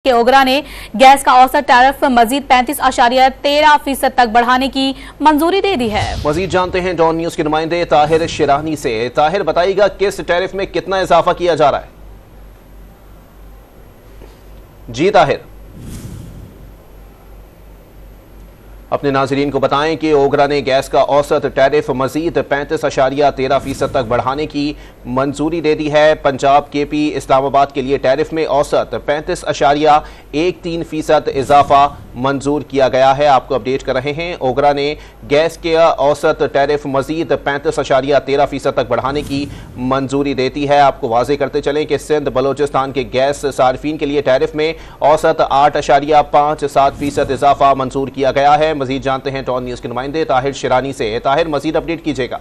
के ओगरा ने गैस का औसत टैरिफ मजीद 35.13% तक बढ़ाने की मंजूरी दे दी है। मजीद जानते हैं डॉन न्यूज के नुमाइंदे ताहिर शिरानी से। ताहिर, बताइएगा किस टैरिफ में कितना इजाफा किया जा रहा है? जी ताहिर, अपने नाजरीन को बताएं कि ओगरा ने गैस का औसत टैरिफ मजीद 35.13% तक बढ़ाने की मंजूरी दे दी है। पंजाब, केपी, इस्लामाबाद के लिए टैरिफ में औसत 35.13% इजाफा मंजूर किया गया है। आपको अपडेट कर रहे हैं, ओगरा ने गैस के औसत टैरिफ मजीद 35.13% तक बढ़ाने की मंजूरी देती है। आपको वाजे करते चलें कि सिंध बलोचिस्तान के गैस सार्फिन के लिए टैरिफ में औसत 8.57% इजाफा मंजूर किया गया है। मजीद जानते हैं टॉन न्यूज के नुमाइंदे ताहिर शिरानी से। ताहिर, मजीद अपडेट कीजिएगा।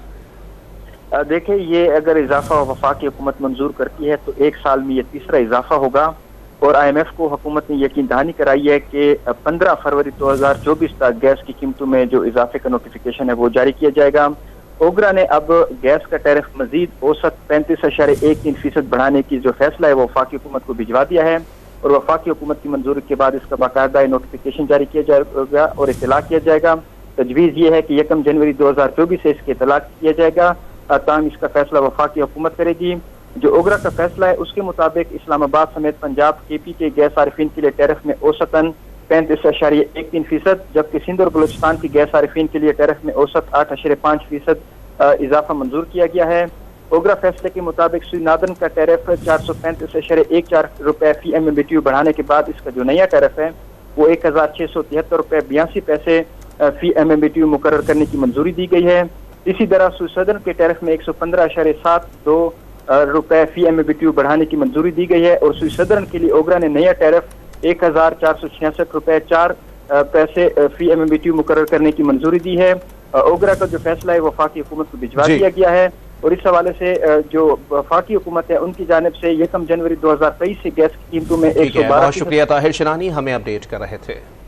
देखिए, ये अगर इजाफा वफाकी हुकूमत मंजूर करती है तो एक साल में ये तीसरा इजाफा होगा और IMF को हुकूमत ने यकीन दहानी कराई है कि 15 फरवरी 2024 तक गैस की कीमतों में जो इजाफे का नोटिफिकेशन है वो जारी किया जाएगा। ओगरा ने अब गैस का टैरिफ मजीद औसत 35.13% बढ़ाने की जो फैसला है वो वफाकी हुकूमत को भिजवा दिया है और वफाकी हुकूमत की मंजूरी के बाद इसका बाकायदा नोटिफिकेशन जारी किया जाएगा और इतला किया जाएगा। तजवीज़ ये है कि 1 जनवरी 2024 से इसके इतला किया जाएगा, ताहम इसका फैसला वफाकी हुकूमत करेगी। जो ओगरा का फैसला है उसके मुताबिक इस्लामाबाद समेत पंजाब, केपी के गैस सारिफिन के लिए टैरिफ में औसतन 35.13%, जबकि सिंध और बलूचिस्तान की गैस सारिफिन के लिए टैरिफ में औसत 8.5% इजाफा मंजूर किया गया है। ओगरा फैसले के मुताबिक सुनादन का टैरिफ 435.14 रुपए फी MMBTU बढ़ाने के बाद इसका जो नया टैरिफ है वो 1673 रुपए 82 पैसे फी MMBTU मुकर्रर करने की मंजूरी दी गई है। इसी तरह सुसदन के टैरिफ में 115.72 रुपए फी MMBTU बढ़ाने की मंजूरी दी गई है और सुसदन के लिए ओगरा ने नया टैरिफ 1466 रुपए 4 पैसे फी MMBTU मुकर्रर करने की मंजूरी दी है। ओगरा का जो फैसला है वफाकी हुकूमत को भिजवा दिया गया है और इस हवाले से जो वफाकी हुकूमत है उनकी जानिब से 1 जनवरी 2023 से गैस की कीमतों में 112। बहुत शुक्रिया ताहिर शिरानी, हमें अपडेट कर रहे थे।